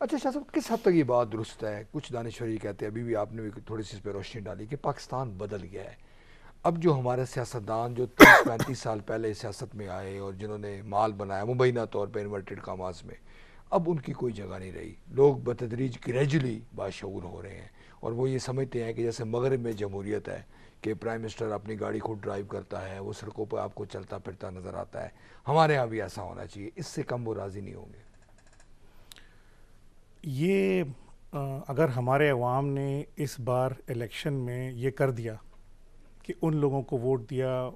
अच्छा शाह साहब, किस हद तक ये बात दुरुस्त है? कुछ दानिश्वर ये कहते हैं, अभी भी आपने भी थोड़ी सी इस पर रोशनी डाली कि पाकिस्तान बदल गया है। अब जो हमारे सियासतदान जो 30-35 साल पहले सियासत में आए और जिन्होंने माल बनाया मुबैना तौर पर इन्वर्टेड कामास में, अब उनकी कोई जगह नहीं रही। लोग बतदरीज ग्रेजुअली बाशऊर हो रहे हैं और वो ये समझते हैं कि जैसे मगरब में जमहूरियत है कि प्राइम मिनिस्टर अपनी गाड़ी खुद ड्राइव करता है, वो सड़कों पर आपको चलता फिरता नज़र आता है। हमारे यहाँ भी ऐसा होना चाहिए, इससे कम वो राज़ी नहीं होंगे। ये अगर हमारे अवाम ने इस बार इलेक्शन में ये कर दिया कि उन लोगों को वोट दिया,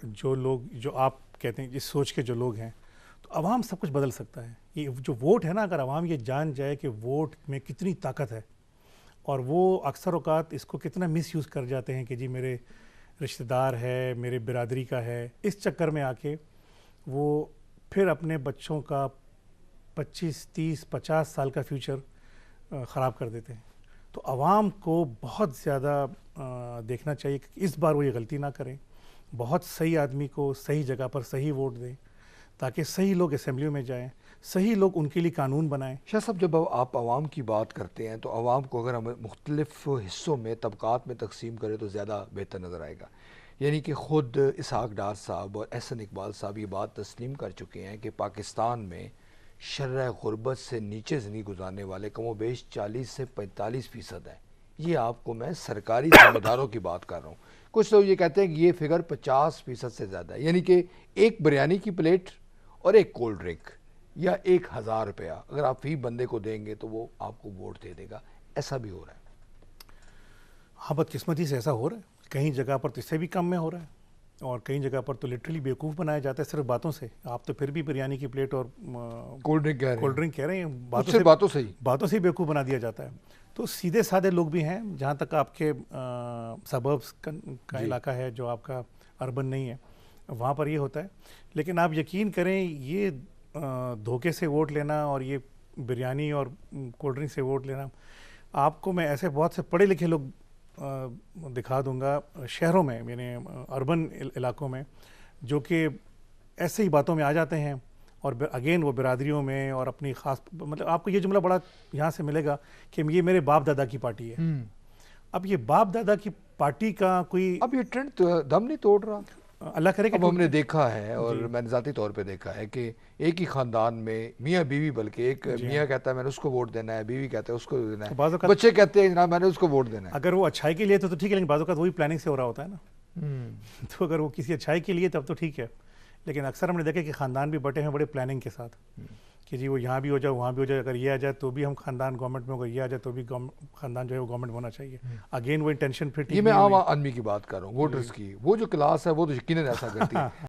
जो लोग, जो आप कहते हैं जिस सोच के जो लोग हैं, तो अवाम सब कुछ बदल सकता है। ये जो वोट है ना, अगर अवाम ये जान जाए कि वोट में कितनी ताकत है, और वो अक्सर औकात इसको कितना मिसयूज़ कर जाते हैं कि जी मेरे रिश्तेदार है, मेरे बिरादरी का है, इस चक्कर में आके वो फिर अपने बच्चों का 25, 30, 50 साल का फ्यूचर ख़राब कर देते हैं। तो आवाम को बहुत ज़्यादा देखना चाहिए कि इस बार वो ये गलती ना करें, बहुत सही आदमी को सही जगह पर सही वोट दें, ताकि सही लोग असेंबली में जाएं, सही लोग उनके लिए कानून बनाएं। शाह साहब, जब आप आवाम की बात करते हैं तो आवाम को अगर हम मुख्तलिफ हिस्सों में तबकात में तकसीम करें तो ज़्यादा बेहतर नज़र आएगा। यानी कि ख़ुद इसहाक डार साहब और एहसन इकबाल साहब ये बात तस्लीम कर चुके हैं कि पाकिस्तान में शर्ह गुरबत से नीचे ज़िंदगी गुजारने वाले कमोबेश 40 से 45% है। ये आपको मैं सरकारी जिम्मेदारों की बात कर रहा हूँ। कुछ लोग ये कहते हैं कि ये फिगर 50% से ज़्यादा है, यानी कि एक बिरयानी की प्लेट और एक कोल्ड ड्रिंक या 1000 रुपया अगर आप फी बंदे को देंगे तो वो आपको वोट दे देगा। ऐसा भी हो रहा है। हाँ, बदकिस्मती से ऐसा हो रहा है। कहीं जगह पर तो इससे भी कम में हो रहा है, और कई जगह पर तो लिटरली बेवकूफ़ बनाया जाता है सिर्फ बातों से। आप तो फिर भी बिरयानी की प्लेट और कोल्ड ड्रिंक कह रहे हैं, बातों से ही बेवकूफ़ बना दिया जाता है। तो सीधे साधे लोग भी हैं, जहाँ तक आपके सबर्ब्स का इलाका है जो आपका अर्बन नहीं है, वहाँ पर ये होता है। लेकिन आप यकीन करें, ये धोखे से वोट लेना और ये बिरयानी और कोल्ड ड्रिंक से वोट लेना, आपको मैं ऐसे बहुत से पढ़े लिखे लोग दिखा दूंगा शहरों में, यानी अर्बन इलाकों में, जो कि ऐसे ही बातों में आ जाते हैं और अगेन वो बिरादरियों में और अपनी ख़ास, मतलब आपको ये जुमला बड़ा यहाँ से मिलेगा कि ये मेरे बाप दादा की पार्टी है। अब ये बाप दादा की पार्टी का कोई, अब ये ट्रेंड तो दम नहीं तोड़ रहा। अल्लाह करे कि अब हमने देखा है और मैंने ज़ाती तौर पे देखा है कि एक ही ख़ानदान में मियाँ बीवी, बल्कि एक मियाँ कहता है मैंने उसको वोट देना है, बीवी कहते हैं उसको देना है, बच्चे कहते हैं जनाब मैंने उसको वोट देना है। अगर वो अच्छाई के लिए तो ठीक है, लेकिन बाज़ वक़्त वही प्लानिंग से हो रहा होता है ना। तो अगर वो किसी अच्छाई के लिए तब तो ठीक है, लेकिन अक्सर हमने देखा कि ख़ानदान भी बटे हैं बड़े प्लानिंग के साथ कि जी वो यहाँ भी हो जाए वहाँ भी हो जाए, अगर ये आ जाए तो भी हम ख़ानदान गवर्नमेंट में, अगर ये आ जाए तो भी ख़ानदान जो है वो गवर्नमेंट में होना चाहिए। अगेन वो इंटेंशन फिर, ये मैं आम आदमी की बात कर रहा हूँ, वोटर्स की। वो जो क्लास है वो तो यकीनन ऐसा करती है।